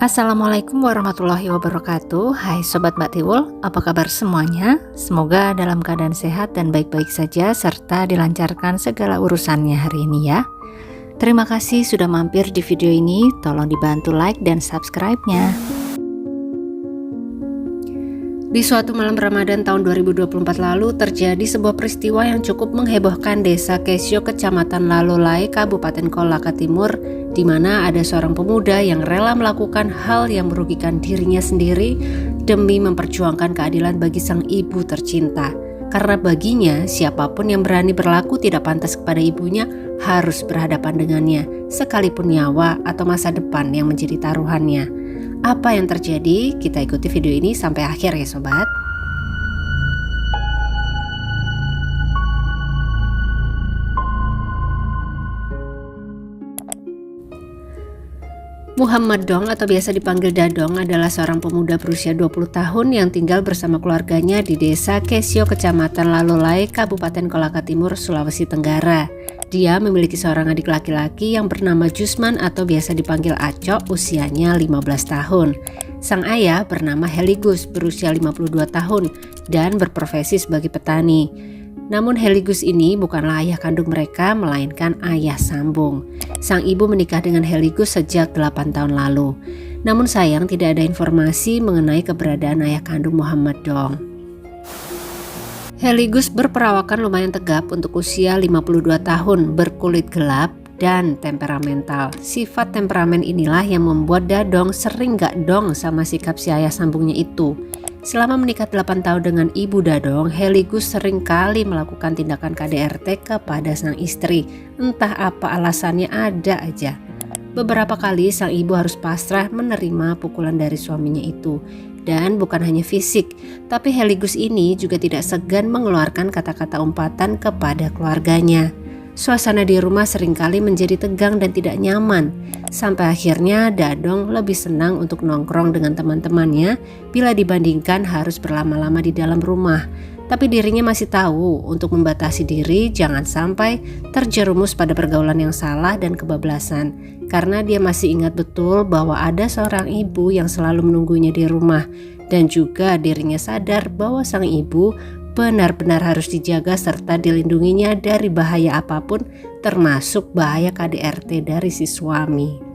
Assalamualaikum warahmatullahi wabarakatuh. Hai Sobat Mbak Tiwul, apa kabar semuanya? Semoga dalam keadaan sehat dan baik-baik saja serta dilancarkan segala urusannya hari ini ya. Terima kasih sudah mampir di video ini, tolong dibantu like dan subscribe-nya. Di suatu malam Ramadan tahun 2024 lalu terjadi sebuah peristiwa yang cukup menghebohkan Desa Kesio, Kecamatan Lalolai, Kabupaten Kolaka Timur, di mana ada seorang pemuda yang rela melakukan hal yang merugikan dirinya sendiri demi memperjuangkan keadilan bagi sang ibu tercinta. Karena baginya siapapun yang berani berlaku tidak pantas kepada ibunya harus berhadapan dengannya, sekalipun nyawa atau masa depan yang menjadi taruhannya. Apa yang terjadi? Kita ikuti video ini sampai akhir ya sobat. Muhammad Dong atau biasa dipanggil Dadong adalah seorang pemuda berusia 20 tahun yang tinggal bersama keluarganya di Desa Kesio, Kecamatan Lalolai, Kabupaten Kolaka Timur, Sulawesi Tenggara. Dia memiliki seorang adik laki-laki yang bernama Jusman atau biasa dipanggil Acok, usianya 15 tahun. Sang ayah bernama Heligus, berusia 52 tahun dan berprofesi sebagai petani. Namun Heligus ini bukanlah ayah kandung mereka, melainkan ayah sambung. Sang ibu menikah dengan Heligus sejak 8 tahun lalu. Namun sayang tidak ada informasi mengenai keberadaan ayah kandung Muhammad Dong. Heligus berperawakan lumayan tegap untuk usia 52 tahun, berkulit gelap dan temperamental. Sifat temperamen inilah yang membuat Dadong sering gak dong sama sikap si ayah sambungnya itu. Selama menikah 8 tahun dengan ibu Dadong, Heligus sering kali melakukan tindakan KDRT kepada sang istri. Entah apa alasannya, ada aja. Beberapa kali sang ibu harus pasrah menerima pukulan dari suaminya itu. Dan bukan hanya fisik, tapi Heligus ini juga tidak segan mengeluarkan kata-kata umpatan kepada keluarganya. Suasana di rumah seringkali menjadi tegang dan tidak nyaman. Sampai akhirnya Dadong lebih senang untuk nongkrong dengan teman-temannya bila dibandingkan harus berlama-lama di dalam rumah. Tapi dirinya masih tahu untuk membatasi diri jangan sampai terjerumus pada pergaulan yang salah dan kebablasan. Karena dia masih ingat betul bahwa ada seorang ibu yang selalu menunggunya di rumah. Dan juga dirinya sadar bahwa sang ibu benar-benar harus dijaga serta dilindunginya dari bahaya apapun, termasuk bahaya KDRT dari si suami.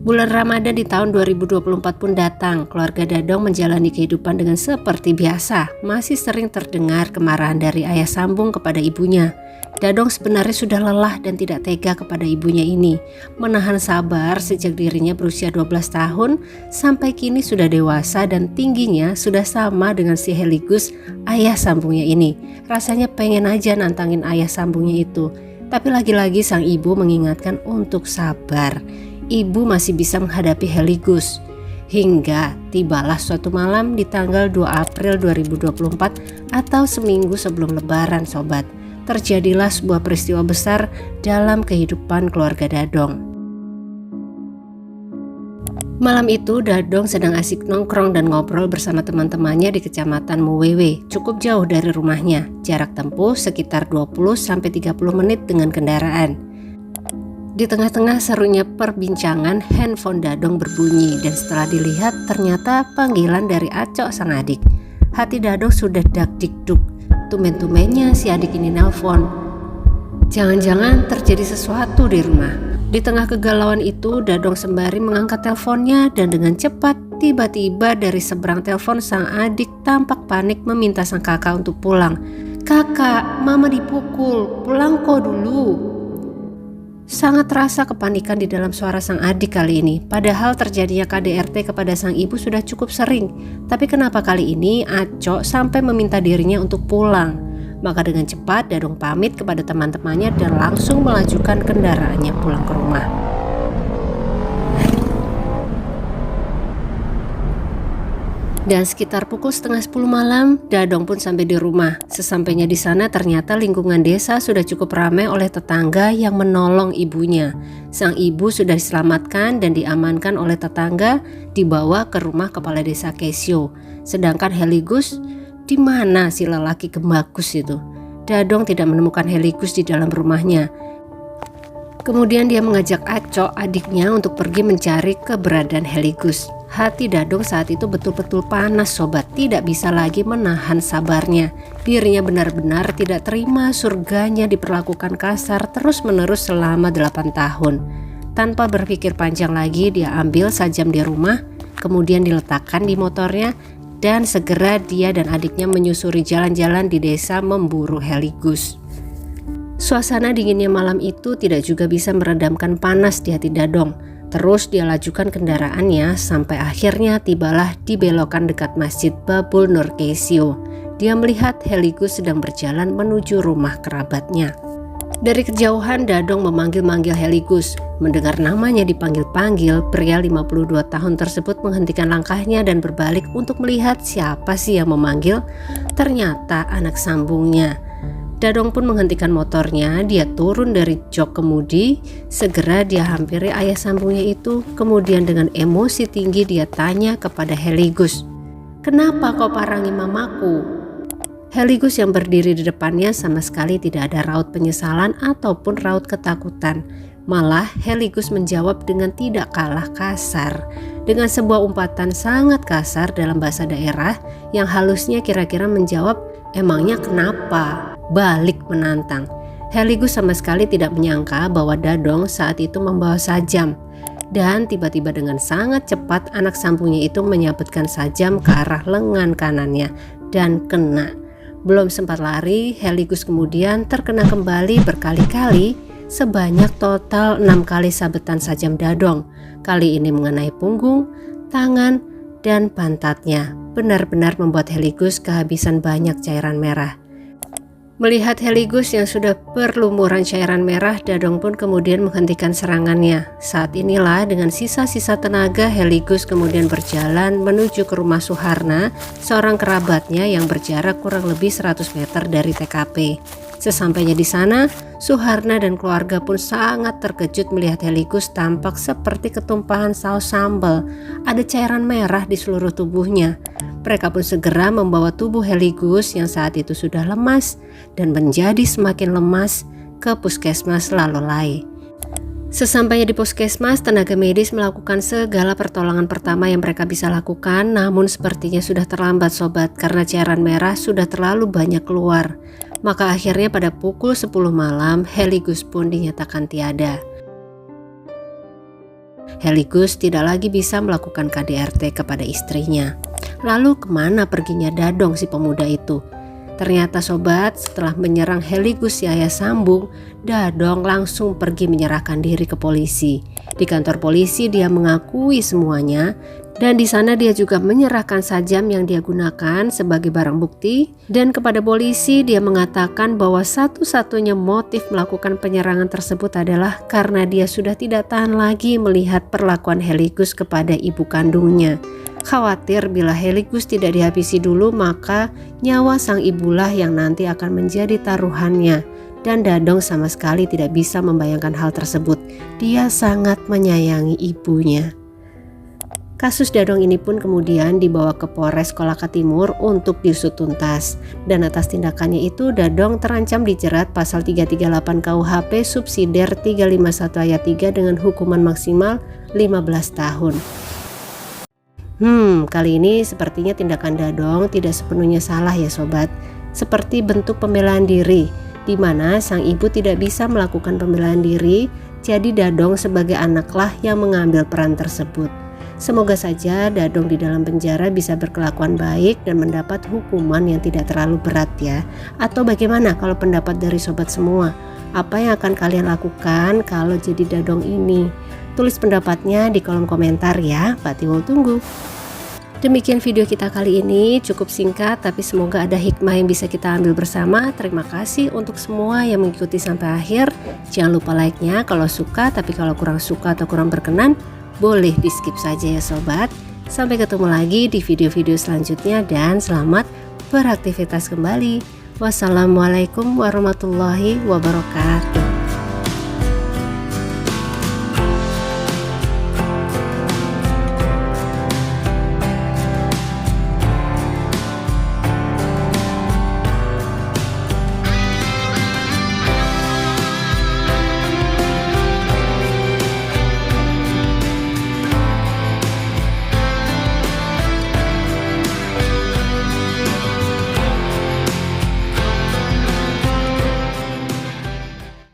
Bulan Ramadan di tahun 2024 pun datang. Keluarga Dadong menjalani kehidupan dengan seperti biasa. Masih sering terdengar kemarahan dari ayah sambung kepada ibunya. Dadong sebenarnya sudah lelah dan tidak tega kepada ibunya ini. Menahan sabar sejak dirinya berusia 12 tahun sampai kini sudah dewasa dan tingginya sudah sama dengan si Heligus, ayah sambungnya ini. Rasanya pengen aja nantangin ayah sambungnya itu. Tapi lagi-lagi sang ibu mengingatkan untuk sabar. Ibu masih bisa menghadapi Heligus. Hingga tibalah suatu malam di tanggal 2 April 2024 atau seminggu sebelum lebaran sobat. Terjadilah sebuah peristiwa besar dalam kehidupan keluarga Dadong. Malam itu Dadong sedang asik nongkrong dan ngobrol bersama teman-temannya di Kecamatan Muwewe, cukup jauh dari rumahnya. Jarak tempuh sekitar 20-30 menit dengan kendaraan. Di tengah-tengah serunya perbincangan, handphone Dadong berbunyi dan setelah dilihat ternyata panggilan dari Acok sang adik. Hati Dadong sudah dak-dik-duk. Tumben-tumbennya si adik ini nelpon. Jangan-jangan terjadi sesuatu di rumah. Di tengah kegalauan itu, Dadong sembari mengangkat teleponnya dan dengan cepat tiba-tiba dari seberang telepon sang adik tampak panik meminta sang kakak untuk pulang. "Kakak, mama dipukul, pulang kok dulu." Sangat terasa kepanikan di dalam suara sang adik kali ini. Padahal terjadinya KDRT kepada sang ibu sudah cukup sering. Tapi kenapa kali ini Acok sampai meminta dirinya untuk pulang? Maka dengan cepat Dadong pamit kepada teman-temannya dan langsung melajukan kendaraannya pulang ke rumah. Dan sekitar pukul setengah 10 malam, Dadong pun sampai di rumah. Sesampainya di sana ternyata lingkungan desa sudah cukup ramai oleh tetangga yang menolong ibunya. Sang ibu sudah diselamatkan dan diamankan oleh tetangga, dibawa ke rumah kepala desa Kesio. Sedangkan Heligus, di mana si lelaki gembagus itu? Dadong tidak menemukan Heligus di dalam rumahnya. Kemudian dia mengajak Aco, adiknya, untuk pergi mencari keberadaan Heligus. Hati Dadong saat itu betul-betul panas sobat, tidak bisa lagi menahan sabarnya. Dirinya benar-benar tidak terima surganya diperlakukan kasar terus-menerus selama 8 tahun. Tanpa berpikir panjang lagi, dia ambil sajam di rumah, kemudian diletakkan di motornya, dan segera dia dan adiknya menyusuri jalan-jalan di desa memburu Heligus. Suasana dinginnya malam itu tidak juga bisa meredamkan panas di hati Dadong. Terus dia lajukan kendaraannya sampai akhirnya tibalah di belokan dekat Masjid Babul Nur Keisio. Dia melihat Heligus sedang berjalan menuju rumah kerabatnya. Dari kejauhan Dadong memanggil-manggil Heligus. Mendengar namanya dipanggil-panggil, pria 52 tahun tersebut menghentikan langkahnya dan berbalik untuk melihat siapa sih yang memanggil. Ternyata anak sambungnya. Dadong pun menghentikan motornya, dia turun dari jok kemudi, segera dia hampiri ayah sambungnya itu, kemudian dengan emosi tinggi dia tanya kepada Heligus, "Kenapa kau parangi mamaku?" Heligus yang berdiri di depannya sama sekali tidak ada raut penyesalan ataupun raut ketakutan. Malah Heligus menjawab dengan tidak kalah kasar, dengan sebuah umpatan sangat kasar dalam bahasa daerah yang halusnya kira-kira menjawab, "Emangnya kenapa?" Balik menantang. Heligus sama sekali tidak menyangka bahwa Dadong saat itu membawa sajam. Dan tiba-tiba dengan sangat cepat anak sambungnya itu menyabetkan sajam ke arah lengan kanannya dan kena. Belum sempat lari, Heligus kemudian terkena kembali berkali-kali, sebanyak total 6 kali sabetan sajam Dadong. Kali ini mengenai punggung, tangan, dan pantatnya. Benar-benar membuat Heligus kehabisan banyak cairan merah. Melihat Heligus yang sudah berlumuran cairan merah, Dadong pun kemudian menghentikan serangannya. Saat inilah dengan sisa-sisa tenaga Heligus kemudian berjalan menuju ke rumah Suharna, seorang kerabatnya yang berjarak kurang lebih 100 meter dari TKP. Sesampainya di sana, Suharna dan keluarga pun sangat terkejut melihat Heligus tampak seperti ketumpahan saus sambal. Ada cairan merah di seluruh tubuhnya. Mereka pun segera membawa tubuh Heligus yang saat itu sudah lemas dan menjadi semakin lemas ke puskesmas Lalolai. Sesampainya di puskesmas, tenaga medis melakukan segala pertolongan pertama yang mereka bisa lakukan, namun sepertinya sudah terlambat sobat karena cairan merah sudah terlalu banyak keluar. Maka akhirnya pada pukul 10 malam Heligus pun dinyatakan tiada. Heligus tidak lagi bisa melakukan KDRT kepada istrinya. Lalu kemana perginya Dadong si pemuda itu? Ternyata sobat, setelah menyerang Heligus si ayah sambung, Dadong langsung pergi menyerahkan diri ke polisi. Di kantor polisi dia mengakui semuanya, dan di sana dia juga menyerahkan sajam yang dia gunakan sebagai barang bukti. Dan kepada polisi dia mengatakan bahwa satu-satunya motif melakukan penyerangan tersebut adalah karena dia sudah tidak tahan lagi melihat perlakuan Heligus kepada ibu kandungnya. Khawatir bila Heligus tidak dihabisi dulu, maka nyawa sang ibulah yang nanti akan menjadi taruhannya. Dan Dadong sama sekali tidak bisa membayangkan hal tersebut. Dia sangat menyayangi ibunya. Kasus Dadong ini pun kemudian dibawa ke Polres Kolaka Timur untuk diusut tuntas. Dan atas tindakannya itu Dadong terancam dijerat pasal 338 KUHP subsidiar 351 ayat 3 dengan hukuman maksimal 15 tahun. Kali ini sepertinya tindakan Dadong tidak sepenuhnya salah ya sobat. Seperti bentuk pembelaan diri, di mana sang ibu tidak bisa melakukan pembelaan diri, jadi Dadong sebagai anaklah yang mengambil peran tersebut. Semoga saja Dadong di dalam penjara bisa berkelakuan baik dan mendapat hukuman yang tidak terlalu berat ya. Atau bagaimana kalau pendapat dari sobat semua? Apa yang akan kalian lakukan kalau jadi Dadong ini? Tulis pendapatnya di kolom komentar ya, Pak Tiwul tunggu. Demikian video kita kali ini, cukup singkat tapi semoga ada hikmah yang bisa kita ambil bersama. Terima kasih untuk semua yang mengikuti sampai akhir. Jangan lupa like-nya kalau suka, tapi kalau kurang suka atau kurang berkenan, boleh di skip saja ya sobat. Sampai ketemu lagi di video-video selanjutnya dan selamat beraktivitas kembali. Wassalamualaikum warahmatullahi wabarakatuh.